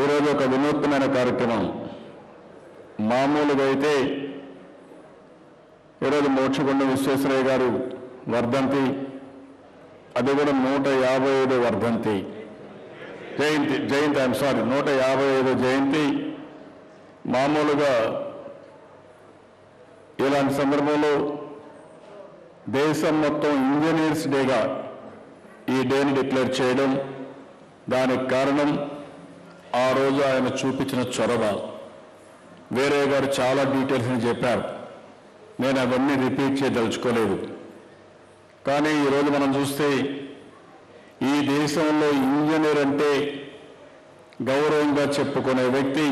ఈరోజు ఒక వినూత్నమైన కార్యక్రమం. మామూలుగా అయితే ఈరోజు మోక్షగుండ విశ్వేశ్వరయ్య గారు వర్ధంతి, అది కూడా 155 వర్ధంతి జయంతి 155 జయంతి. మామూలుగా ఇలాంటి సందర్భంలో దేశం మొత్తం ఇంజనీర్స్ డేగా ఈ డేని డిక్లేర్ చేయడం, దానికి కారణం ఆ రోజు ఆయన చూపించిన చొరవ. వేరే గారు చాలా డీటెయిల్స్ని చెప్పారు, నేను అవన్నీ రిపీట్ చేయదలుచుకోలేదు. కానీ ఈరోజు మనం చూస్తే ఈ దేశంలో ఇంజనీర్ అంటే గౌరవంగా చెప్పుకునే వ్యక్తి,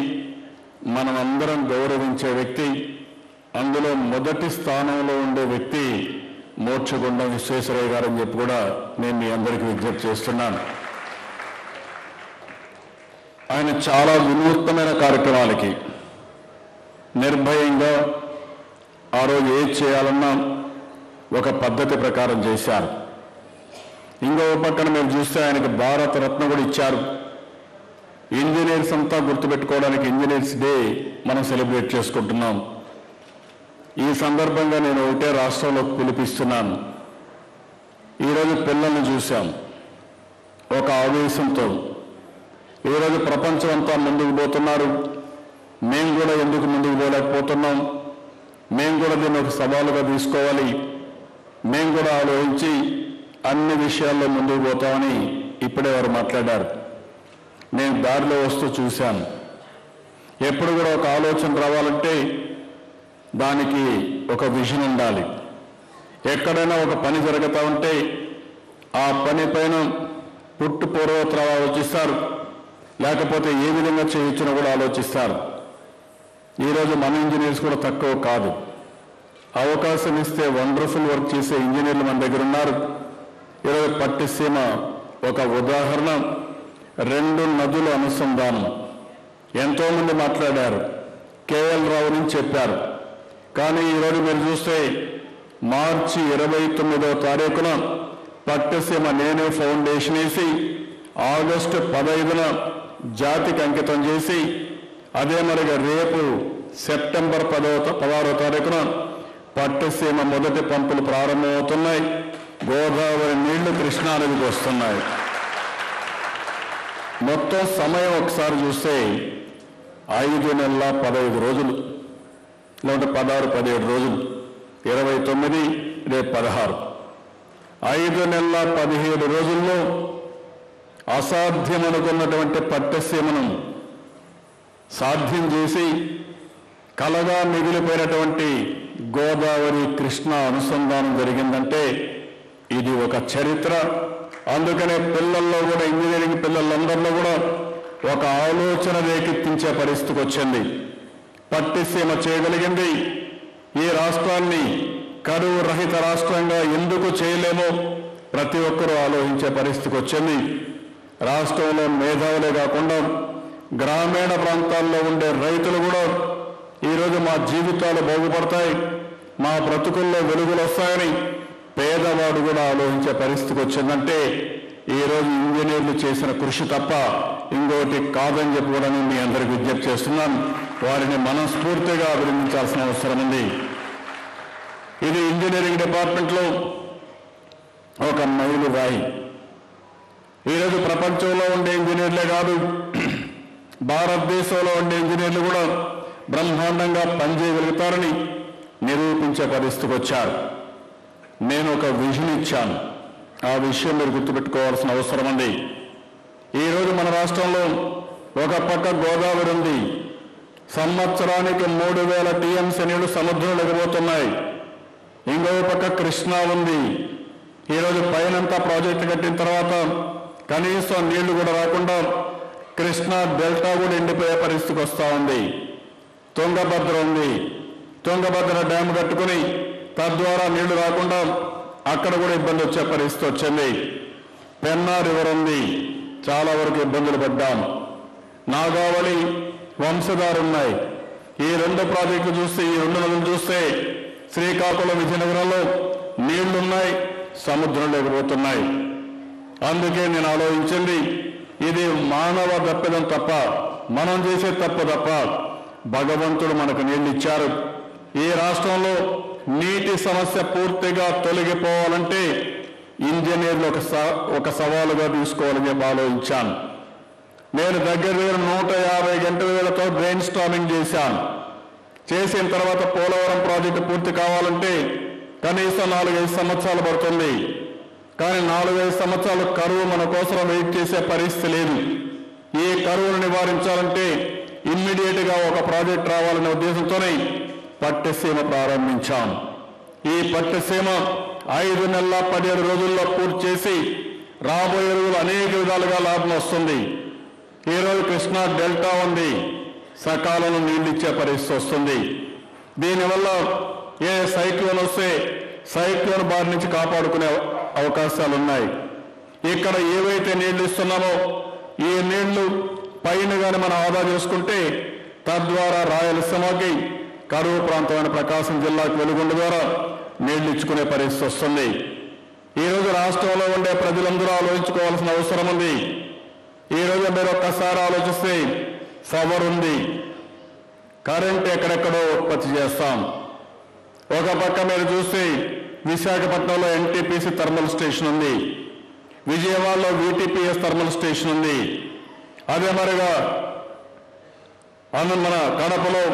మనం అందరం గౌరవించే వ్యక్తి, అందులో మొదటి స్థానంలో ఉండే వ్యక్తి మోక్షగుండం విశ్వేశ్వరయ్య గారు అని చెప్పి కూడా నేను మీ అందరికీ విజ్ఞప్తి చేస్తున్నాను. ఆయన చాలా వినూత్నమైన కార్యక్రమాలకి నిర్భయంగా ఆ రోజు ఏది చేయాలన్నా ఒక పద్ధతి ప్రకారం చేశారు. ఇంకో పక్కన మీరు చూస్తే ఆయనకి భారత రత్న కూడా ఇచ్చారు. ఇంజనీర్స్ అంతా గుర్తుపెట్టుకోవడానికి ఇంజనీర్స్ డే మనం సెలబ్రేట్ చేసుకుంటున్నాం. ఈ సందర్భంగా నేను ఒకటే రాష్ట్రంలో పిలిపిస్తున్నాను. ఈరోజు పిల్లల్ని చూశాం ఒక ఆవేశంతో. ఈరోజు ప్రపంచం అంతా ముందుకు పోతున్నారు, మేము కూడా ఎందుకు ముందుకు పోలేకపోతున్నాం, మేము కూడా దీన్ని ఒక సవాలుగా తీసుకోవాలి, మేము కూడా ఆలోచించి అన్ని విషయాల్లో ముందుకు పోతామని ఇప్పుడే వారు మాట్లాడారు. నేను దారిలో వస్తూ చూశాను. ఎప్పుడు కూడా ఒక ఆలోచన రావాలంటే దానికి ఒక విజన్ ఉండాలి. ఎక్కడైనా ఒక పని జరుగుతూ ఉంటే ఆ పని పైన పుట్టు పూర్వోత్తరాలు ఆలోచిస్తారు, లేకపోతే ఏ విధంగా చేయొచ్చునో కూడా ఆలోచిస్తారు. ఈరోజు మన ఇంజనీర్స్ కూడా తక్కువ కాదు. అవకాశం ఇస్తే వండర్ఫుల్ వర్క్ చేసే ఇంజనీర్లు మన దగ్గర ఉన్నారు. ఈరోజు పట్టిసీమ ఒక ఉదాహరణ. 2 నదుల అనుసంధానం ఎంతోమంది మాట్లాడారు, కేఎల్ రావు నుంచి చెప్పారు. కానీ ఈరోజు మీరు చూస్తే మార్చి 29వ తారీఖున పట్టిసీమ నేనే ఫౌండేషన్ వేసి ఆగస్టు 15న జాతికి అంకితం చేసి, అదే మరిగా రేపు సెప్టెంబర్ 16వ తారీఖున పట్టిసీమ మొదటి పంపులు ప్రారంభమవుతున్నాయి. గోదావరి నీళ్లు కృష్ణా నదికి వస్తున్నాయి. మొత్తం సమయం ఒకసారి చూస్తే 5 నెలల 15 రోజులు, లేదంటే 16-17 రోజులు, 29 రేపు 16, 5 నెలల 17 రోజుల్లో అసాధ్యం అనుకున్నటువంటి పట్టిసీమను సాధ్యం చేసి కలగా మిగిలిపోయినటువంటి గోదావరి కృష్ణా అనుసంధానం జరిగిందంటే ఇది ఒక చరిత్ర. అందుకనే పిల్లల్లో కూడా, ఇంజనీరింగ్ పిల్లలందరిలో కూడా ఒక ఆలోచన రేకెత్తించే పరిస్థితికి వచ్చింది. పట్టిసీమ చేయగలిగింది. ఈ రాష్ట్రాన్ని కరువు రహిత రాష్ట్రంగా ఎందుకు చేయలేమో ప్రతి ఒక్కరూ ఆలోచించే పరిస్థితికి వచ్చింది. రాష్ట్రంలో మేధావులే కాకుండా గ్రామీణ ప్రాంతాల్లో ఉండే రైతులు కూడా ఈరోజు మా జీవితాలు బాగుపడతాయి, మా బ్రతుకుల్లో వెలుగులు వస్తాయని పేదవాడు కూడా ఆలోచించే పరిస్థితికి వచ్చిందంటే ఈరోజు ఇంజనీర్లు చేసిన కృషి తప్ప ఇంకోటి కాదని చెప్పి కూడా నేను మీ అందరికీ విజ్ఞప్తి చేస్తున్నాను. వారిని మనస్ఫూర్తిగా అభినందించాల్సిన అవసరం ఉంది. ఇది ఇంజనీరింగ్ డిపార్ట్మెంట్లో ఒక మైలురాయి. ఈరోజు ప్రపంచంలో ఉండే ఇంజనీర్లే కాదు, భారతదేశంలో ఉండే ఇంజనీర్లు కూడా బ్రహ్మాండంగా పనిచేయగలుగుతారని నిరూపించే పరిస్థితికి వచ్చారు. నేను ఒక విజన్ ఇచ్చాను, ఆ విషయం మీరు గుర్తుపెట్టుకోవాల్సిన అవసరం ఉంది. ఈరోజు మన రాష్ట్రంలో ఒక పక్క గోదావరి ఉంది, సంవత్సరానికి 3000 టీఎంసీ నీళ్లు సముద్రంలో ఎగబోతున్నాయి. ఇంకో పక్క కృష్ణా ఉంది. ఈరోజు పైనంతా ప్రాజెక్టు కట్టిన తర్వాత కనీసం నీళ్లు కూడా రాకుండా కృష్ణా డెల్టా కూడా ఎండిపోయే పరిస్థితికి వస్తూ ఉంది. తుంగభద్ర ఉంది, తుంగభద్ర డ్యామ్ కట్టుకుని తద్వారా నీళ్లు రాకుండా అక్కడ కూడా ఇబ్బంది వచ్చే పరిస్థితి వచ్చింది. పెన్నా రివర్ ఉంది, చాలా వరకు ఇబ్బందులు పడ్డాం. నాగావళి, వంశధార ఉన్నాయి. ఈ 2 ప్రాజెక్టులు చూస్తే, ఈ 2 నదులు చూస్తే శ్రీకాకుళం, విజయనగరంలో నీళ్లున్నాయి, సముద్రంలో ఎగిరిపోతున్నాయి. అందుకే నేను ఆలోచించింది ఇది మానవ తప్పిదం తప్ప, మనం చేసే తప్పు తప్ప భగవంతుడు మనకు నీళ్ళు ఇచ్చారు. ఈ రాష్ట్రంలో నీటి సమస్య పూర్తిగా తొలగిపోవాలంటే ఇంజనీర్లు ఒక సవాలుగా తీసుకోవాలని చెప్పి ఆలోచించాను. నేను దగ్గర 150 గంటల వేళతో బ్రెయిన్ స్టార్మింగ్ చేశాను. చేసిన తర్వాత పోలవరం ప్రాజెక్టు పూర్తి కావాలంటే కనీసం 4-5 సంవత్సరాలు పడుతుంది. కానీ 4-5 సంవత్సరాలు కరువు మన కోసం వెయిట్ చేసే పరిస్థితి లేదు. ఈ కరువును నివారించాలంటే ఇమ్మీడియట్గా ఒక ప్రాజెక్ట్ రావాలనే ఉద్దేశంతోనే పట్టిసీమ ప్రారంభించాం. ఈ పట్టిసీమ 5 నెలల 17 రోజుల్లో పూర్తి చేసి రాబోయే రోజులు అనేక విధాలుగా లాభం వస్తుంది. ఈరోజు కృష్ణా డెల్టా ఉంది, సకాలంలో నీళ్ళు ఇచ్చే పరిస్థితి వస్తుంది. దీనివల్ల ఏ సైక్లోన్ వస్తే సైక్లోన్ బారి నుంచి కాపాడుకునే అవకాశాలు ఉన్నాయి. ఇక్కడ ఏవైతే నీళ్లు ఇస్తున్నామో ఈ నీళ్లు పైన కానీ మనం ఆదా చేసుకుంటే తద్వారా రాయలసీమకి కరువు ప్రాంతమైన ప్రకాశం జిల్లాకు వెలుగొండ ద్వారా నీళ్లు ఇచ్చుకునే పరిస్థితి వస్తుంది. ఈరోజు రాష్ట్రంలో ఉండే ప్రజలందరూ ఆలోచించుకోవాల్సిన అవసరం ఉంది. ఈరోజు మీరు ఒక్కసారి ఆలోచిస్తే పవర్ ఉంది, కరెంట్ ఎక్కడెక్కడో ఉత్పత్తి చేస్తాం. ఒక పక్క మీరు చూస్తే విశాఖపట్నంలో ఎన్టీపీసీ థర్మల్ స్టేషన్ ఉంది, విజయవాడలో వీటీపీఎస్ థర్మల్ స్టేషన్ ఉంది, అదే మరిగా మన కడపలో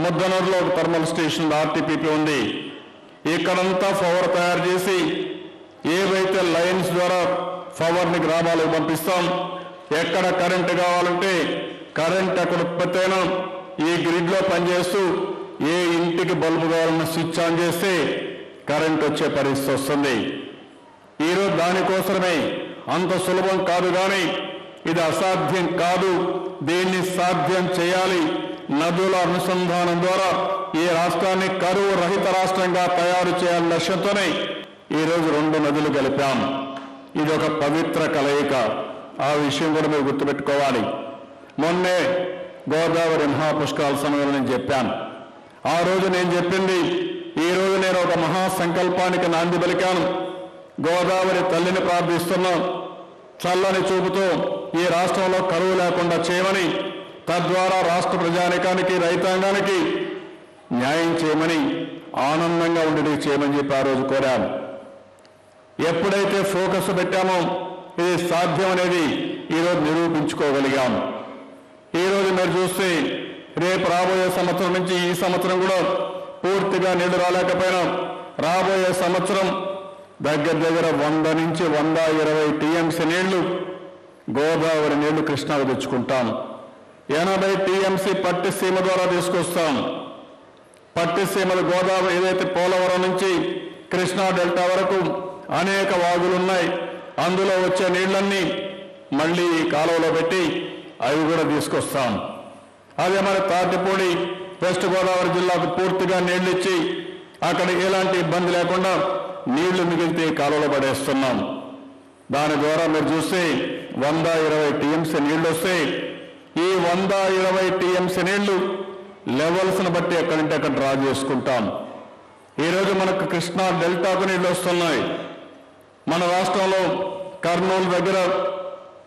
ముద్దనూరులో ఒక థర్మల్ స్టేషన్ ఆర్టీపీపీ ఉంది. ఇక్కడంతా పవర్ తయారు చేసి ఏవైతే లైన్స్ ద్వారా పవర్ని గ్రామాలకు పంపిస్తాం. ఎక్కడ కరెంటు కావాలంటే కరెంట్ ఎక్కడ ఉత్పత్తి అయినా ఈ గ్రిడ్లో పనిచేస్తూ ఏ ఇంటికి బల్బు కావాలన్నా స్విచ్ ఆన్ చేస్తే కరెంట్ వచ్చే పరిస్థితి వస్తుంది. ఈరోజు దానికోసమే అంత సులభం కాదు, కానీ ఇది అసాధ్యం కాదు. దీన్ని సాధ్యం చేయాలి. నదుల అనుసంధానం ద్వారా ఈ రాష్ట్రాన్ని కరువు రహిత రాష్ట్రంగా తయారు చేయాలనే లక్ష్యంతోనే ఈరోజు 2 నదులు కలిపాం. ఇది ఒక పవిత్ర కలయిక. ఆ విషయం కూడా మీరు గుర్తుపెట్టుకోవాలి. మొన్నే గోదావరి మహాపుష్కరాల సమయంలో నేను చెప్పాను. ఆ రోజు నేను చెప్పింది ఈ రోజు నేను ఒక మహాసంకల్పానికి నాంది పలికాను. గోదావరి తల్లిని ప్రార్థిస్తున్నాం, చల్లని చూపుతో ఈ రాష్ట్రంలో కరువు లేకుండా చేయమని, తద్వారా రాష్ట్ర ప్రజానికానికి రైతాంగానికి న్యాయం చేయమని, ఆనందంగా ఉండేది చేయమని చెప్పి ఆ రోజు కోరాను. ఎప్పుడైతే ఫోకస్ పెట్టామో ఇది సాధ్యం అనేది ఈరోజు నిరూపించుకోగలిగాం. ఈరోజు మీరు చూస్తే రేపు రాబోయే సంవత్సరం నుంచి ఈ సంవత్సరం కూడా పూర్తిగా నీళ్లు రాలేకపోయినా రాబోయే సంవత్సరం దగ్గర 100 నుంచి 120 టీఎంసీ నీళ్లు గోదావరి నీళ్లు కృష్ణాకు తెచ్చుకుంటాం. 80 టీఎంసీ పట్టిసీమ ద్వారా తీసుకొస్తాం. పట్టిసీమలు గోదావరి ఏదైతే పోలవరం నుంచి కృష్ణా డెల్టా వరకు అనేక వాగులున్నాయి. అందులో వచ్చే నీళ్లన్నీ మళ్ళీ కాలువలో పెట్టి అవి కూడా తీసుకొస్తాం. అదే మరి తాటిపూడి వెస్ట్ గోదావరి జిల్లాకు పూర్తిగా నీళ్లు ఇచ్చి అక్కడ ఎలాంటి ఇబ్బంది లేకుండా నీళ్లు మిగిలితే కాలువలో పడేస్తున్నాం. దాని ద్వారా మీరు చూస్తే 120 టీఎంసీ నీళ్లు వస్తే ఈ 120 టీఎంసీ నీళ్లు లెవెల్స్ను బట్టి ఎక్కడంటే అక్కడ డ్రా చేసుకుంటాం. ఈరోజు మనకు కృష్ణా డెల్టాకు నీళ్లు వస్తున్నాయి. మన రాష్ట్రంలో కర్నూలు దగ్గర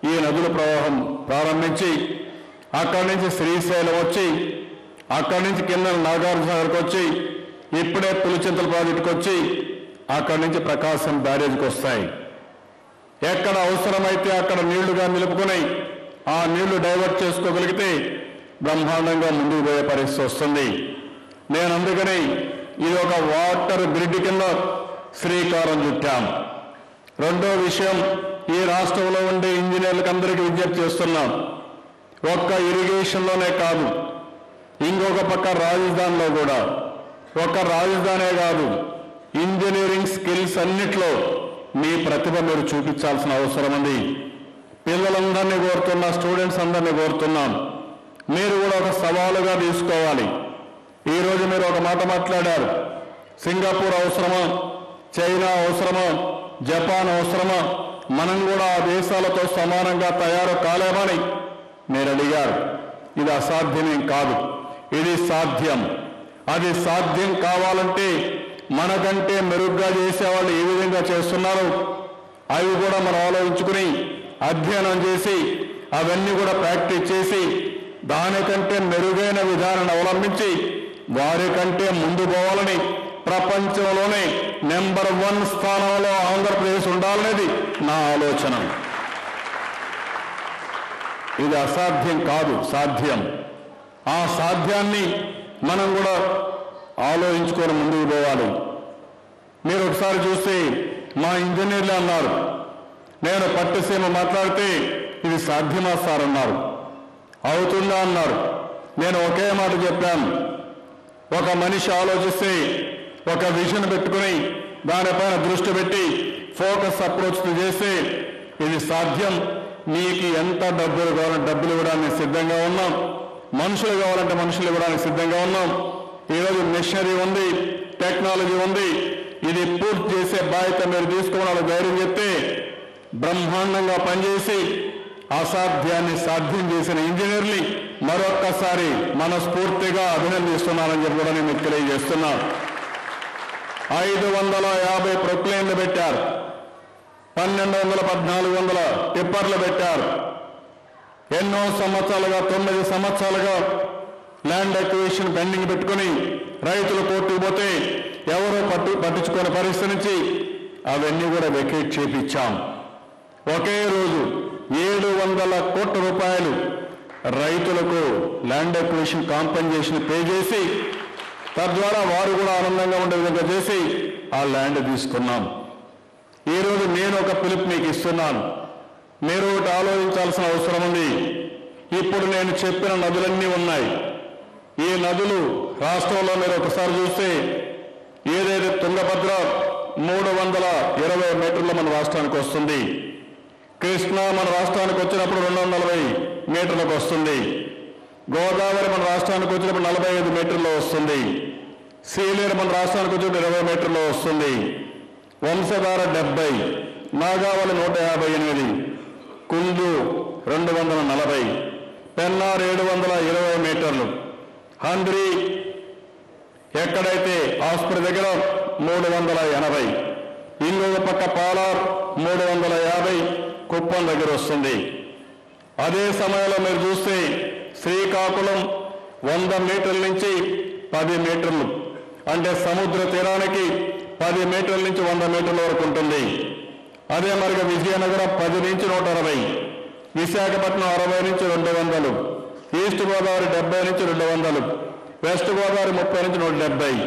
ఈ నదుల ప్రవాహం ప్రారంభించి అక్కడి నుంచి శ్రీశైలం వచ్చి అక్కడి నుంచి కింద నాగార్జునసాగర్కి వచ్చి ఇప్పుడే పులిచింతల ప్రాజెక్టుకు వచ్చి అక్కడి నుంచి ప్రకాశం బ్యారేజ్కి వస్తాయి. ఎక్కడ అవసరమైతే అక్కడ నీళ్లుగా నిలుపుకొని ఆ నీళ్లు డైవర్ట్ చేసుకోగలిగితే బ్రహ్మాండంగా ముందుకు పోయే పరిస్థితి వస్తుంది. నేను అందుకని ఇది ఒక వాటర్ గ్రిడ్ కింద శ్రీకారం చుట్టాం. రెండో విషయం, ఈ రాష్ట్రంలో ఉండే ఇంజనీర్లకు అందరికీ విజ్ఞప్తి చేస్తున్నాం. ఒక్క ఇరిగేషన్లోనే కాదు, ఇంకొక పక్క రాజధానిలో కూడా, ఒక్క రాజధానే కాదు, ఇంజనీరింగ్ స్కిల్స్ అన్నిట్లో మీ ప్రతిభ మీరు చూపించాల్సిన అవసరం ఉంది. పిల్లలందరినీ కోరుతున్నా, స్టూడెంట్స్ అందరినీ కోరుతున్నాం, మీరు కూడా ఒక సవాలుగా తీసుకోవాలి. ఈరోజు మీరు ఒక మాట మాట్లాడారు, సింగపూర్ అవసరమా, చైనా అవసరమా, జపాన్ అవసరమా, మనం కూడా ఆ దేశాలతో సమానంగా తయారు కాలేమని మీరు అడిగారు. ఇది అసాధ్యమేం కాదు, ఇది సాధ్యం. అది సాధ్యం కావాలంటే మనకంటే మెరుగ్గా చేసేవాళ్ళు ఏ విధంగా చేస్తున్నారు అవి కూడా మనం ఆలోచించుకుని అధ్యయనం చేసి అవన్నీ కూడా ప్రాక్టీస్ చేసి దానికంటే మెరుగైన విధానాన్ని అవలంబించి వారికంటే ముందు పోవాలని, ప్రపంచంలోనే నెంబర్ 1 స్థానంలో ఆంధ్రప్రదేశ్ ఉండాలనేది నా ఆలోచన. ఇది అసాధ్యం కాదు, సాధ్యం. ఆ సాధ్యాన్ని మనం కూడా ఆలోచించుకొని ముందుకు పోవాలి. మీరు ఒకసారి చూస్తే మా ఇంజనీర్లు అన్నారు, నేను పట్టిసీమ మాట్లాడితే ఇది సాధ్యమా సార్ అన్నారు. అవుతుందా అన్నారు. నేను ఒకే మాట చెప్పాను, ఒక మనిషి ఆలోచిస్తే ఒక విజన్ పెట్టుకుని దానిపైన దృష్టి పెట్టి ఫోకస్ అప్రోచ్ చేస్తే ఇది సాధ్యం. మీకు ఎంత డబ్బులు కావాలంటే డబ్బులు ఇవ్వడానికి సిద్ధంగా ఉన్నాం, మనుషులు కావాలంటే మనుషులు ఇవ్వడానికి సిద్ధంగా ఉన్నాం. ఈరోజు మిషనరీ ఉంది, టెక్నాలజీ ఉంది. ఇది పూర్తి చేసే బాధ్యత మీరు తీసుకోవాలని ధైర్యం చెప్తే బ్రహ్మాండంగా పనిచేసి అసాధ్యాన్ని సాధ్యం చేసిన ఇంజనీర్ని మరొక్కసారి మనస్ఫూర్తిగా అభినందిస్తున్నానని చెప్పి కూడా నేను మీకు తెలియజేస్తున్నాను. 550 ప్రొక్లైన్లు పెట్టారు, 1200, 1400 టిప్పర్లు పెట్టారు. ఎన్నో సంవత్సరాలుగా 9 సంవత్సరాలుగా ల్యాండ్ అక్విజిషన్ పెండింగ్ పెట్టుకుని రైతులు కోర్టుకు పోతే ఎవరో పట్టించుకునే పరిస్థితి నుంచి అవన్నీ కూడా వెకేట్ చేపించాం. ఒకే రోజు 700 కోట్ల రూపాయలు రైతులకు ల్యాండ్ అక్విజిషన్ కాంపెన్సేషన్ పే చేసి తద్వారా వారు కూడా ఆనందంగా ఉండే విధంగా చేసి ఆ ల్యాండ్ తీసుకున్నాం. ఈరోజు నేను ఒక పిలుపు మీకు ఇస్తున్నాను. మీరు ఒకటి ఆలోచించాల్సిన అవసరం ఉంది. ఇప్పుడు నేను చెప్పిన నదులన్నీ ఉన్నాయి. ఈ నదులు రాష్ట్రంలో మీరు ఒకసారి చూస్తే ఏదైతే తుంగభద్ర 320 మీటర్లు మన రాష్ట్రానికి వస్తుంది, కృష్ణా మన రాష్ట్రానికి వచ్చినప్పుడు 240 మీటర్లకు వస్తుంది, గోదావరి మన రాష్ట్రానికి వచ్చినప్పుడు 45 మీటర్లో వస్తుంది, సీలేరు మన రాష్ట్రానికి వచ్చినప్పుడు 20 మీటర్లో వస్తుంది, వంశధార 70, నాగావళి 158, కుందు 240, పెన్నార్ 720 మీటర్లు, హంద్రి ఎక్కడైతే ఆస్పత్రి దగ్గర 380, ఇంకొక పక్క పాలార్ 350 కుప్పం దగ్గర వస్తుంది. అదే సమయంలో మీరు చూస్తే శ్రీకాకుళం 100 మీటర్ల నుంచి 10 మీటర్లు, అంటే సముద్ర తీరానికి 10 మీటర్ల నుంచి 100 మీటర్ల వరకు ఉంటుంది. అదే మరిగా విజయనగరం 10 నుంచి 160, విశాఖపట్నం 60 నుంచి 200, ఈస్ట్ గోదావరి 70 నుంచి 200, వెస్ట్ గోదావరి 30 నుంచి 170,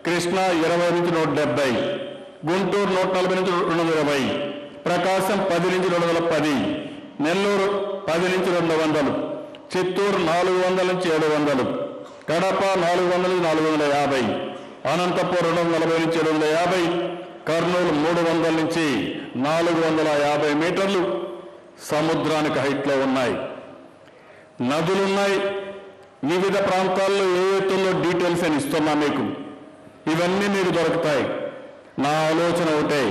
కృష్ణా 20 నుంచి 170, గుంటూరు 140 నుంచి 220, ప్రకాశం 10 నుంచి 210, నెల్లూరు 10 నుంచి 200, చిత్తూరు 400 నుంచి 700, కడప 400 నుంచి 450, అనంతపూర్ 240 నుంచి 750, కర్నూలు 300 నుంచి 450 మీటర్లు సముద్రానికి హైట్లో ఉన్నాయి. నదులున్నాయి. వివిధ ప్రాంతాల్లో ఏ ఎత్తుల్లో డీటెయిల్స్ అని ఇస్తున్నా మీకు. ఇవన్నీ మీకు దొరుకుతాయి. నా ఆలోచన ఒకటే,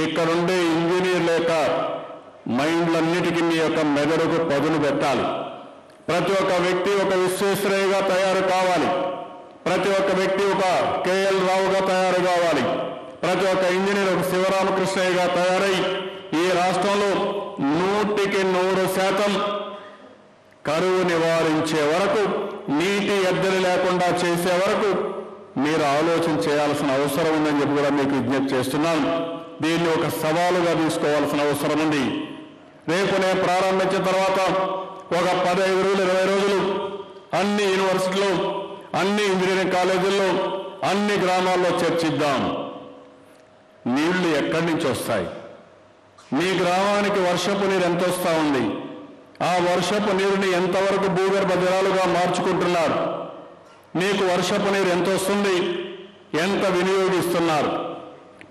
ఇక్కడుండే ఇంజనీర్ల యొక్క మైండ్లన్నిటికీ మీ యొక్క మెదడుకు పదును పెట్టాలి. ప్రతి ఒక్క వ్యక్తి ఒక విశ్వేశ్వరయ్యగా తయారు కావాలి. ప్రతి ఒక్క వ్యక్తి ఒక కేఎల్ రావుగా తయారు కావాలి. ప్రతి ఒక్క ఇంజనీర్ ఒక శివరామకృష్ణయ్యగా తయారై ఈ రాష్ట్రంలో 100% కరువు నివారించే వరకు, నీటి ఎద్దడి లేకుండా చేసే వరకు మీరు ఆలోచన చేయాల్సిన అవసరం ఉందని చెప్పి కూడా మీకు విజ్ఞప్తి చేస్తున్నాను. దీన్ని ఒక సవాలుగా తీసుకోవాల్సిన అవసరం ఉంది. రేపు నేను ప్రారంభించిన తర్వాత ఒక 15 రోజులు 20 రోజులు అన్ని యూనివర్సిటీలు, అన్ని ఇంజనీరింగ్ కాలేజీల్లో, అన్ని గ్రామాల్లో చర్చిద్దాం. నీళ్లు ఎక్కడి నుంచి వస్తాయి, మీ గ్రామానికి వర్షపు నీరు ఎంత వస్తూ ఉంది, ఆ వర్షపు నీరుని ఎంతవరకు భూగర్భ జలాలుగా మార్చుకుంటున్నారు, మీకు వర్షపు నీరు ఎంత వస్తుంది, ఎంత వినియోగిస్తున్నారు,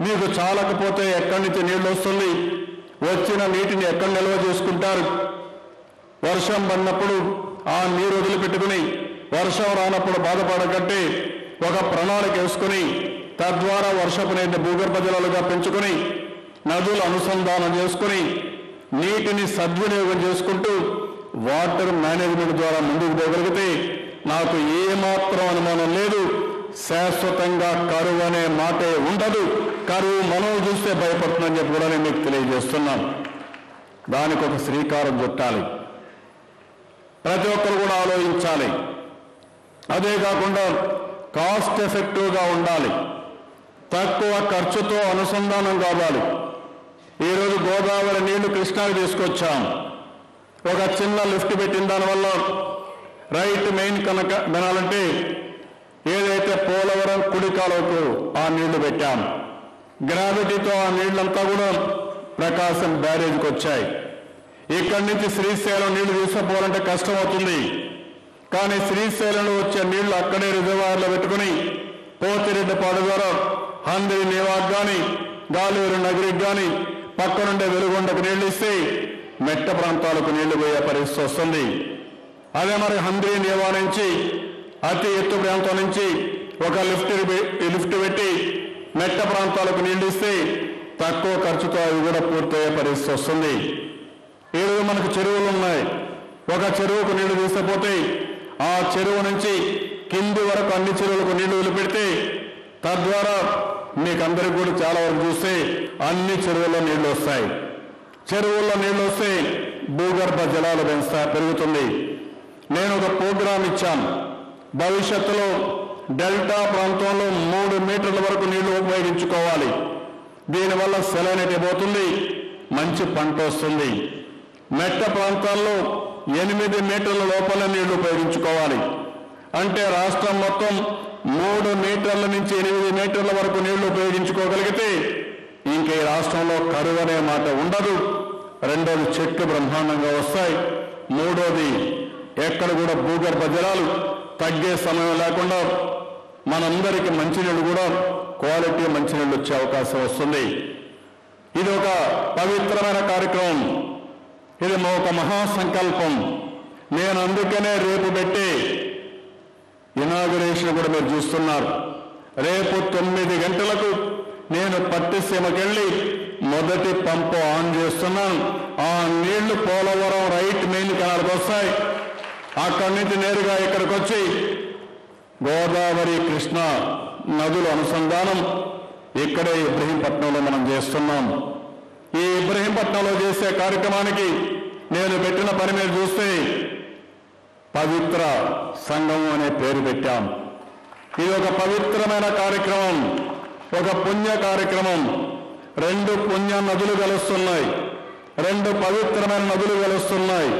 మీకు చాలకపోతే ఎక్కడి నుంచి నీళ్లు వస్తుంది, వచ్చిన నీటిని ఎక్కడ నిల్వ చేసుకుంటారు, వర్షం పడినప్పుడు ఆ నీరు వదిలిపెట్టుకుని వర్షం రానప్పుడు బాధపడకంటే ఒక ప్రణాళిక వేసుకుని తద్వారా వర్షపు నీటిని భూగర్భ జలాలుగా పెంచుకుని నదులు అనుసంధానం చేసుకుని నీటిని సద్వినియోగం చేసుకుంటూ వాటర్ మేనేజ్మెంట్ ద్వారా ముందుకు పోగలిగితే నాకు ఏమాత్రం అనుమానం లేదు, శాశ్వతంగా కరువు అనే మాటే ఉండదు. కరువు మనం చూస్తే భయపడుతుందని చెప్పి కూడా నేను మీకు తెలియజేస్తున్నాను. దానికి ఒక శ్రీకారం చుట్టాలి. ప్రతి ఒక్కరు కూడా ఆలోచించాలి. అదే కాకుండా కాస్ట్ ఎఫెక్టివ్గా ఉండాలి, తక్కువ ఖర్చుతో అనుసంధానం కావాలి. ఈరోజు గోదావరి నీళ్లు కృష్ణాకి తీసుకొచ్చాం. ఒక చిన్న లిఫ్ట్ పెట్టిన దానివల్ల రైట్ మెయిన్ కనుక వినాలంటే ఏదైతే పోలవరం కుడి కాలువకు ఆ నీళ్లు పెట్టాం, గ్రావిటీతో ఆ నీళ్లంతా కూడా ప్రకాశం బ్యారేజ్కి వచ్చాయి. ఇక్కడి నుంచి శ్రీశైలం నీళ్లు తీసుకుపోవాలంటే కష్టం అవుతుంది. కానీ శ్రీశైలంలో వచ్చే నీళ్లు అక్కడే రిజర్వాయర్లో పెట్టుకుని పోతిరెడ్డిపాడు ద్వారా హంద్రి నేవాకు కానీ గాలూరు నగరికి కానీ పక్కనుండే వెలుగొండకు నీళ్లు ఇస్తే మెట్ట ప్రాంతాలకు నీళ్లు పోయే పరిస్థితి వస్తుంది. అదే మరి హంద్రి నేవా నుంచి అతి ఎత్తు ప్రాంతం నుంచి ఒక లిఫ్ట్ పెట్టి మెట్ట ప్రాంతాలకు నీళ్లు ఇస్తే తక్కువ ఖర్చుతో అవి కూడా పూర్తయ్యే పరిస్థితి వస్తుంది. ఈరోజు మనకు చెరువులు ఉన్నాయి. ఒక చెరువుకు నీళ్లు తీసుకుపోతే ఆ చెరువు నుంచి కింది వరకు అన్ని చెరువులకు నీళ్లు వదిలిపెడితే తద్వారా మీకు అందరికీ కూడా చాలా వరకు చూస్తే అన్ని చెరువుల్లో నీళ్లు వస్తాయి. చెరువుల్లో నీళ్లు వస్తే భూగర్భ జలాలు పెరుగుతుంది. నేను ఒక ప్రోగ్రాం ఇచ్చాను. భవిష్యత్తులో డెల్టా ప్రాంతంలో 3 మీటర్ల వరకు నీళ్లు ఉపయోగించుకోవాలి. దీనివల్ల సెలైనిటీ పోతుంది, మంచి పంట వస్తుంది. మెట్ట ప్రాంతాల్లో 8 మీటర్ల లోపల నీళ్లు ఉపయోగించుకోవాలి. అంటే రాష్ట్రం మొత్తం 3 మీటర్ల నుంచి 8 మీటర్ల వరకు నీళ్లు ఉపయోగించుకోగలిగితే ఇంక ఈ రాష్ట్రంలో కరువు అనే మాట ఉండదు. రెండోది చెట్లు బ్రహ్మాండంగా వస్తాయి. మూడోది ఎక్కడ కూడా భూగర్భ జలాలు తగ్గే సమయం లేకుండా మనందరికీ మంచినీళ్ళు కూడా క్వాలిటీ మంచినీళ్ళు వచ్చే అవకాశం వస్తుంది. ఇది ఒక పవిత్రమైన కార్యక్రమం. ఇది ఒక మహాసంకల్పం. నేను అందుకనే రేపు పెట్టే ఇనాగరేషన్ కూడా మీరు చూస్తున్నారు. రేపు 9 గంటలకు నేను పట్టిసీమకెళ్ళి మొదటి పంపు ఆన్ చేస్తున్నాను. ఆ నీళ్లు పోలవరం రైట్ మెయిన్ కెనాల్కి వస్తాయి. అక్కడి నుంచి నేరుగా ఇక్కడికి వచ్చి గోదావరి కృష్ణ నదుల అనుసంధానం ఇక్కడే ఇబ్రహీంపట్నంలో మనం చేస్తున్నాం. ఈ ఇబ్రహీంపట్నంలో చేసే కార్యక్రమానికి నేను పెట్టిన పని మీరు చూస్తే పవిత్ర సంగమం అనే పేరు పెట్టాం. ఇది ఒక పవిత్రమైన కార్యక్రమం, ఒక పుణ్య కార్యక్రమం. 2 పుణ్య నదులు కలుస్తున్నాయి, 2 పవిత్రమైన నదులు కలుస్తున్నాయి.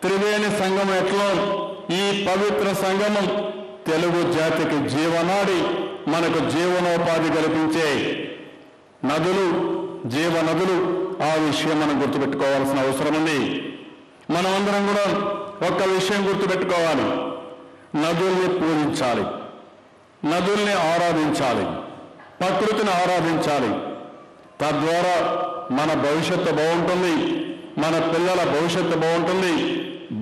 త్రివేణి సంగమం ఎట్లా ఈ పవిత్ర సంగమం తెలుగు జాతికి జీవనాడి, మనకు జీవనోపాధి కల్పించే నదులు, జీవనదులు. ఆ విషయం మనం గుర్తుపెట్టుకోవాల్సిన అవసరం ఉంది. మనమందరం కూడా ఒక్క విషయం గుర్తుపెట్టుకోవాలి. నదుల్ని పూజించాలి, నదుల్ని ఆరాధించాలి, ప్రకృతిని ఆరాధించాలి. తద్వారా మన భవిష్యత్తు బాగుంటుంది, మన పిల్లల భవిష్యత్తు బాగుంటుంది,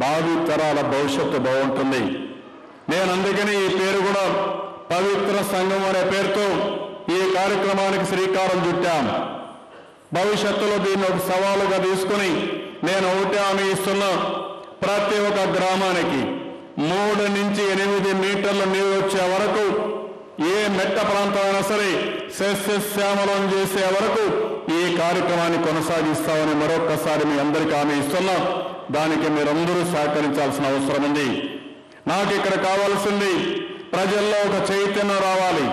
భావి తరాల భవిష్యత్తు బాగుంటుంది. నేను అందుకని ఈ పేరు కూడా పవిత్ర సంఘం అనే పేరుతో ఈ కార్యక్రమానికి శ్రీకారం చుట్టాం. భవిష్యత్తులో దీన్ని ఒక సవాలుగా తీసుకుని నేను ఒకటే హామీ ఇస్తున్నా. ప్రతి ఒక్క గ్రామానికి 3 నుంచి 8 మీటర్ల నీరు వచ్చే వరకు, ఏ మెట్ట ప్రాంతమైనా సరే సస్యశ్యామలం చేసే వరకు ఈ కార్యక్రమాన్ని కొనసాగిస్తామని మరొక్కసారి మీ అందరికీ హామీ ఇస్తున్నాం. దానికి మీరందరూ సహకరించాల్సిన అవసరం ఉంది. నాకు ఇక్కడ కావాల్సింది ప్రజల్లో ఒక చైతన్యం రావాలి,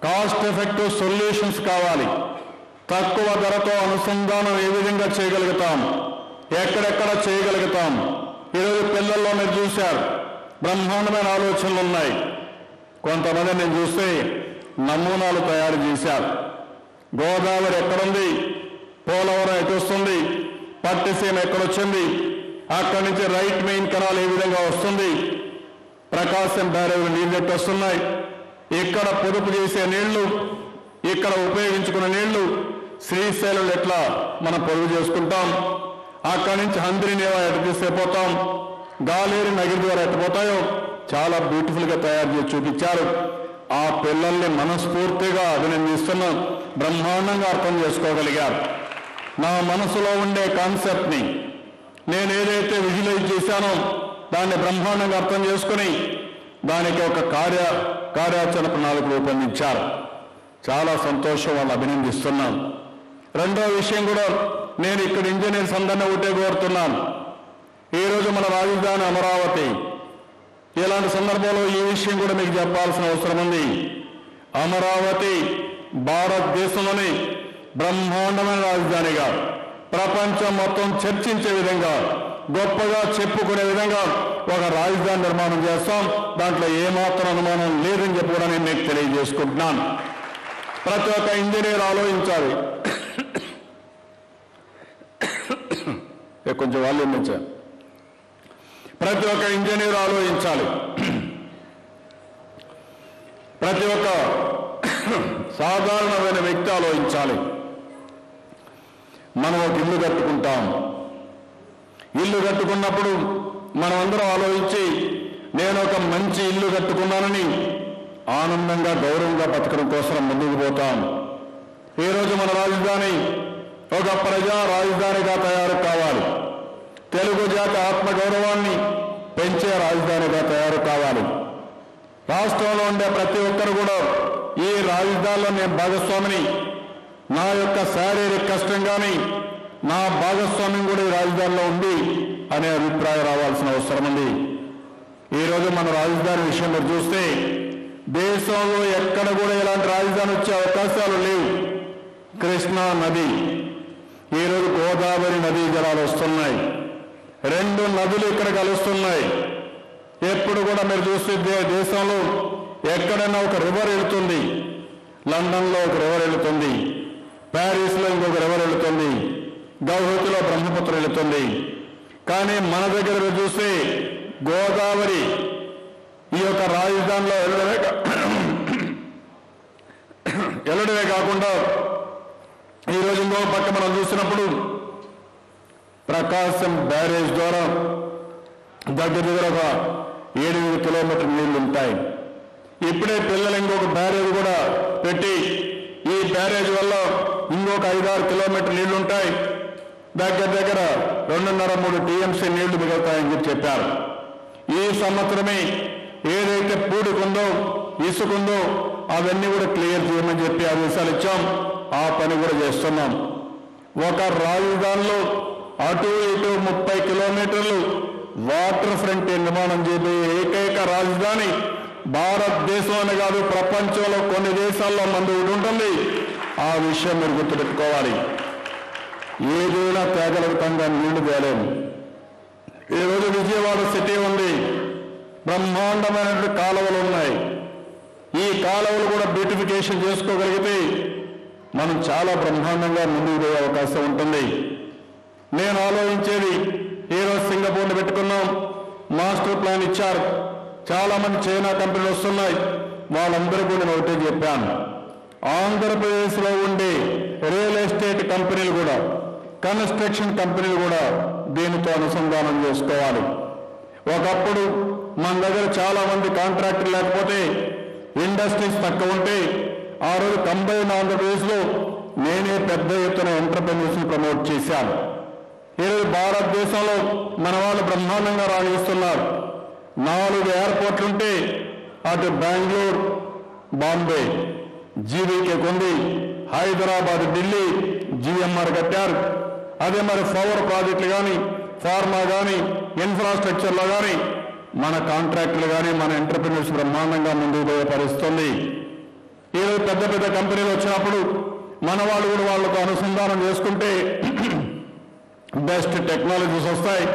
కాస్ట్ ఎఫెక్టివ్ సొల్యూషన్స్ కావాలి. తక్కువ ధరతో అనుసంధానం ఏ విధంగా చేయగలుగుతాం, ఎక్కడెక్కడ చేయగలుగుతాం. ఈరోజు పిల్లల్లో మీరు చూశారు, బ్రహ్మాండమైన ఆలోచనలు ఉన్నాయి. కొంతమంది నేను చూస్తే నమూనాలు తయారు చేశారు. గోదావరి ఎక్కడుంది, పోలవరం ఎటు వస్తుంది, పట్టిసీమ ఎక్కడొచ్చింది, అక్కడి నుంచి రైట్ మెయిన్ కెనాల్ ఏ విధంగా వస్తుంది, ప్రకాశం బ్యారేజ్ నీళ్ళు ఎట్టు వస్తున్నాయి, ఇక్కడ పొదుపు చేసే నీళ్లు, ఇక్కడ ఉపయోగించుకున్న నీళ్లు శ్రీశైలం ఎట్లా మనం పొదుపు చేసుకుంటాం, అక్కడి నుంచి హంద్రి నేవా ఎటు తీసుకుపోతాం, గాలేరు నగిరి ద్వారా ఎట్టుపోతాయో చాలా బ్యూటిఫుల్గా తయారు చేసి చూపించారు. ఆ పిల్లల్ని మనస్ఫూర్తిగా అభినందిస్తున్నాం. బ్రహ్మాండంగా అర్థం చేసుకోగలిగారు. నా మనసులో ఉండే కాన్సెప్ట్ని నేను ఏదైతే విజువలైజ్ చేశానో దాన్ని బ్రహ్మాండంగా అర్థం చేసుకుని దానికి ఒక కార్యాచరణ ప్రణాళిక రూపొందించారు. చాలా సంతోషం, వాళ్ళు అభినందిస్తున్నాం. రెండో విషయం కూడా నేను ఇక్కడ ఇంజనీర్స్ అందరినీ ఒకటే కోరుతున్నాను. ఈరోజు మన రాజధాని అమరావతి. ఇలాంటి సందర్భంలో ఈ విషయం కూడా మీకు చెప్పాల్సిన అవసరం ఉంది. అమరావతి భారతదేశంలోని బ్రహ్మాండమైన రాజధానిగా ప్రపంచం మొత్తం చర్చించే విధంగా గొప్పగా చెప్పుకునే విధంగా ఒక రాజధాని నిర్మాణం చేస్తాం. దాంట్లో ఏమాత్రం అనుమానం లేదని చెప్పి కూడా నేను మీకు తెలియజేసుకుంటున్నాను. ప్రతి ఒక్క ఇంజనీర్ ఆలోచించాలి. కొంచెం వాళ్ళు ఇచ్చారు. ప్రతి ఒక్క ఇంజనీర్ ఆలోచించాలి. ప్రతి ఒక్క సాధారణమైన వ్యక్తి ఆలోచించాలి. మనం ఒక ఇల్లు కట్టుకుంటాం. ఇల్లు కట్టుకున్నప్పుడు మనం అందరం ఆలోచించి నేను ఒక మంచి ఇల్లు కట్టుకున్నానని ఆనందంగా గౌరవంగా బతకడం కోసం ముందుకు పోతాం. ఈరోజు మన రాజధాని ఒక ప్రజా రాజధానిగా తయారు కావాలి. తెలుగు జాతి ఆత్మగౌరవాన్ని పెంచే రాజధానిగా తయారు కావాలి. రాష్ట్రంలో ఉండే ప్రతి ఒక్కరు కూడా ఈ రాజధానిలో నేను భాగస్వామిని, నా యొక్క శారీరక కష్టం కానీ నా భాగస్వామ్యం కూడా ఈ రాజధానిలో ఉంది అనే అభిప్రాయం రావాల్సిన అవసరం ఉంది. ఈరోజు మన రాజధాని విషయం మీరు చూస్తే దేశంలో ఎక్కడ కూడా ఇలాంటి రాజధాని వచ్చే అవకాశాలు లేవు. కృష్ణా నది, ఈరోజు గోదావరి నదీ జలాలు వస్తున్నాయి. రెండు నదులు ఇక్కడ కలుస్తున్నాయి. ఎప్పుడు కూడా మీరు చూస్తే దేశంలో ఎక్కడైనా ఒక రివర్ వెళుతుంది. లండన్లో ఒక రివర్ వెళుతుంది, ప్యారిస్లో ఇంకొక రివర్ వెళుతుంది, గౌహతిలో బ్రహ్మపుత్ర వెళుతుంది. కానీ మన దగ్గర చూస్తే గోదావరి ఈ యొక్క రాజధానిలో వెళ్ళడమే కాకుండా ఈరోజు ఇంకో పక్క మనం చూసినప్పుడు ప్రకాశం బ్యారేజ్ ద్వారా దగ్గర ఒక 7 కిలోమీటర్ల నీళ్లు ఉంటాయి. ఇప్పుడే పిల్లలు ఇంకొక బ్యారేజ్ కూడా పెట్టి ఈ బ్యారేజ్ వల్ల ఇంకొక 5-6 కిలోమీటర్ల నీళ్లు ఉంటాయి. దగ్గర 2.5-3 టీఎంసీ నీళ్లు మిగులుతాయని చెప్పారు. ఈ సంవత్సరమే ఏదైతే పూడికుందో ఇసుకుందో అవన్నీ కూడా క్లియర్ చేయమని చెప్పి ఆదేశాలు ఇచ్చాం. ఆ పని కూడా చేస్తున్నాం. ఒక రాజధానిలో అటు ఇటు 30 కిలోమీటర్లు వాటర్ ఫ్రంట్ నిర్మాణం చేయబోయే ఏకైక రాజధాని భారతదేశంలోనే కాదు ప్రపంచంలో కొన్ని దేశాల్లో మంది ఉంటుంది. ఆ విషయం మీరు గుర్తుపెట్టుకోవాలి. ఏదైనా తేగలుగుతంగా నీళ్లు తేలేము. ఈరోజు విజయవాడ సిటీ ఉంది, బ్రహ్మాండమైనటువంటి కాలువలు ఉన్నాయి. ఈ కాలువలు కూడా బ్యూటిఫికేషన్ చేసుకోగలిగితే మనం చాలా బ్రహ్మాండంగా ముందుకు పోయే అవకాశం ఉంటుంది. నేను ఆలోచించేది ఈరోజు సింగపూర్ని పెట్టుకున్నాం, మాస్టర్ ప్లాన్ ఇచ్చారు. చాలా మంది చైనా కంపెనీలు వస్తున్నాయి. వాళ్ళందరికీ నేను ఒకటే చెప్పాను, ఆంధ్రప్రదేశ్లో ఉండే రియల్ ఎస్టేట్ కంపెనీలు కూడా కన్స్ట్రక్షన్ కంపెనీలు కూడా దీనితో అనుసంధానం చేసుకోవాలి. ఒకప్పుడు మన దగ్గర చాలా మంది కాంట్రాక్టర్ లేకపోతే ఇండస్ట్రీస్ తక్కువ ఉంటే ఆ రోజు కంబైన్ ఆంధ్రప్రదేశ్లో నేనే పెద్ద ఎత్తున ఎంటర్ప్రెన్యూర్స్ని ప్రమోట్ చేశాను. ఈరోజు భారతదేశంలో మన వాళ్ళు బ్రహ్మాండంగా రాణిస్తున్నారు. 4 ఎయిర్పోర్ట్లుంటే అటు బెంగళూరు, బాంబే, జీవీకే కొంది, హైదరాబాద్, ఢిల్లీ జిఎంఆర్ కట్టారు. అదే మరి పవర్ ప్రాజెక్టులు కానీ, ఫార్మా కానీ, ఇన్ఫ్రాస్ట్రక్చర్లో కానీ మన కాంట్రాక్టులు కానీ మన ఎంటర్ప్రెన్యూర్స్ బ్రహ్మాండంగా ముందుకు పోయే పరిస్థితుంది. ఈరోజు పెద్ద పెద్ద కంపెనీలు వచ్చినప్పుడు మన వాళ్ళు కూడా వాళ్ళతో అనుసంధానం చేసుకుంటే బెస్ట్ టెక్నాలజీస్ వస్తాయి,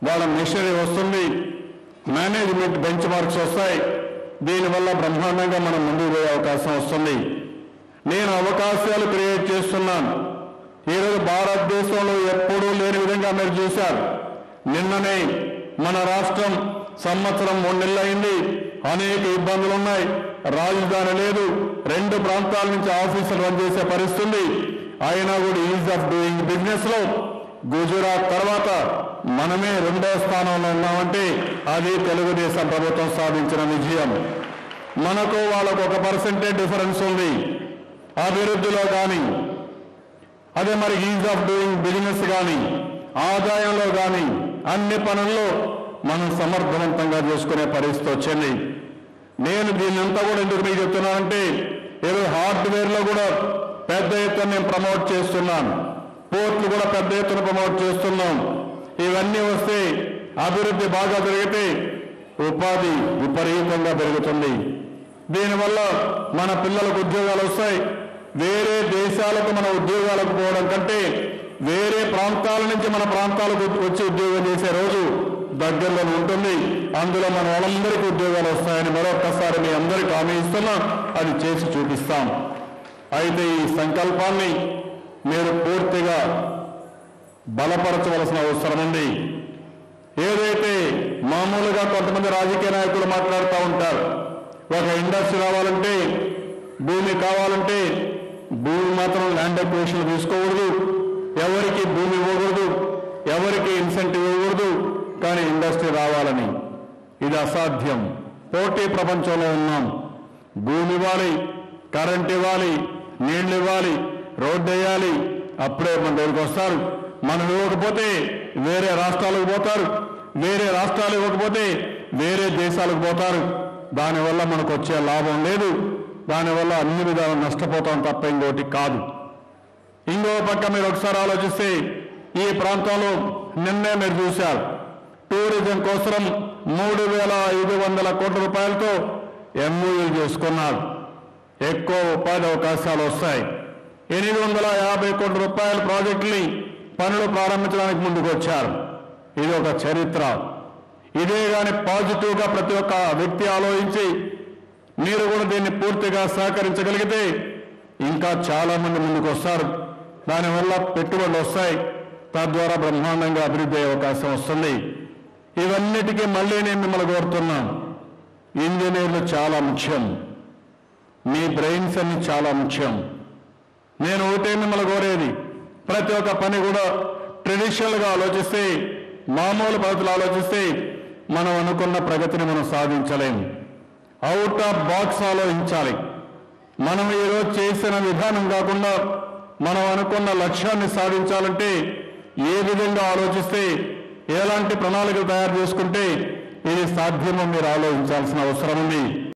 వాళ్ళ మిషనరీ వస్తుంది, మేనేజ్మెంట్ బెంచ్ మార్క్స్ వస్తాయి. దీనివల్ల బ్రహ్మాండంగా మనం ముందుకు పోయే అవకాశం వస్తుంది. నేను అవకాశాలు క్రియేట్ చేస్తున్నాను. ఈరోజు భారతదేశంలో ఎప్పుడూ లేని విధంగా మీరు చూశారు. నిన్ననే మన రాష్ట్రం సంవత్సరం 3 నెలలు అయింది. అనేక ఇబ్బందులు ఉన్నాయి. రాజధాని లేదు, 2 ప్రాంతాల నుంచి ఆఫీసులు రన్ చేసే పరిస్థితి. అయినా కూడా ఈజ్ ఆఫ్ డూయింగ్ బిజినెస్ లో గుజరాత్ తర్వాత మనమే 2వ స్థానంలో ఉన్నామంటే అది తెలుగుదేశం ప్రభుత్వం సాధించిన విజయం. మనకు వాళ్ళకు 1% డిఫరెన్స్ ఉంది అభివృద్ధిలో కానీ, అదే మరి ఈజ్ ఆఫ్ డూయింగ్ బిజినెస్ కానీ, ఆదాయంలో కానీ అన్ని పనుల్లో మనం సమర్థవంతంగా చేసుకునే పరిస్థితి వచ్చింది. నేను దీన్నంతా కూడా ఎందుకు మీకు చెప్తున్నానంటే ఈరోజు హార్డ్వేర్లో కూడా పెద్ద ఎత్తున నేను ప్రమోట్ చేస్తున్నాను. పోర్టులు కూడా పెద్ద ఎత్తున ప్రమోట్ చేస్తున్నాం. ఇవన్నీ వస్తే అభివృద్ధి బాగా జరిగితే ఉపాధి విపరీతంగా పెరుగుతుంది. దీనివల్ల మన పిల్లలకు ఉద్యోగాలు వస్తాయి. వేరే దేశాలకు మన ఉద్యోగాలకు పోవడం కంటే వేరే ప్రాంతాల నుంచి మన ప్రాంతాలకు వచ్చి ఉద్యోగం చేసే రోజు దగ్గరలో ఉంటుంది. అందులో మన వాళ్ళందరికీ ఉద్యోగాలు వస్తాయని మరొక్కసారి మీ అందరికీ హామీ ఇస్తున్నా. అది చేసి చూపిస్తాం. అయితే ఈ సంకల్పాన్ని మీరు పూర్తిగా బలపరచవలసిన అవసరం ఉంది. ఏదైతే మామూలుగా కొంతమంది రాజకీయ నాయకులు మాట్లాడుతూ ఉంటారు, ఒక ఇండస్ట్రీ రావాలంటే భూమి కావాలంటే భూమి మాత్రం ల్యాండ్ అక్విజిషన్ తీసుకోకూడదు, ఎవరికి భూమి ఇవ్వకూడదు, ఎవరికి ఇన్సెంటివ్ ఇవ్వకూడదు, కానీ ఇండస్ట్రీ రావాలని. ఇది అసాధ్యం. పోటీ ప్రపంచంలో ఉన్నాం. భూమి ఇవ్వాలి, కరెంట్ ఇవ్వాలి, నీళ్లు ఇవ్వాలి, రోడ్డు వేయాలి, అప్పుడే మన దగ్గరికి వస్తారు. మనం ఇవ్వకపోతే వేరే రాష్ట్రాలకు పోతారు, వేరే రాష్ట్రాలు ఇవ్వకపోతే వేరే దేశాలకు పోతారు. దానివల్ల మనకు వచ్చే లాభం లేదు. దానివల్ల అన్ని విధాలు నష్టపోతాం తప్ప ఇంకోటి కాదు. ఇంకో పక్క మీరు ఒకసారి ఆలోచిస్తే ఈ ప్రాంతంలో నిన్నే మీరు చూశారు, టూరిజం కోసం 3,500 కోట్ల రూపాయలతో ఎంఓయూలు చేసుకున్నారు. ఎక్కువ ఉపాధి అవకాశాలు వస్తాయి. 850 కోట్ల రూపాయల ప్రాజెక్టుని పనులు ప్రారంభించడానికి ముందుకు వచ్చారు. ఇది ఒక చరిత్ర. ఇదే కానీ పాజిటివ్గా ప్రతి ఒక్క వ్యక్తి ఆలోచించి మీరు కూడా దీన్ని పూర్తిగా సహకరించగలిగితే ఇంకా చాలా మంది ముందుకు వస్తారు. దానివల్ల పెట్టుబడులు వస్తాయి. తద్వారా బ్రహ్మాండంగా అభివృద్ధి అయ్యే అవకాశం వస్తుంది. ఇవన్నిటికీ మళ్ళీ నేను మిమ్మల్ని కోరుతున్నాను, ఇంజనీర్లు చాలా ముఖ్యం, మీ బ్రెయిన్స్ అన్ని చాలా ముఖ్యం. నేను ఒకటే మిమ్మల్ని కోరేది, ప్రతి ఒక్క పని కూడా ట్రెడిషనల్గా ఆలోచిస్తే, మామూలు పద్ధతులు ఆలోచిస్తే మనం అనుకున్న ప్రగతిని మనం సాధించలేము. అవుట్ ఆఫ్ బాక్స్ ఆలోచించాలి. మనం ఈరోజు చేసిన విధానం కాకుండా మనం అనుకున్న లక్ష్యాన్ని సాధించాలంటే ఏ విధంగా ఆలోచిస్తే, ఎలాంటి ప్రణాళికలు తయారు చేసుకుంటే ఇది సాధ్యమో మీరు ఆలోచించాల్సిన అవసరం ఉంది.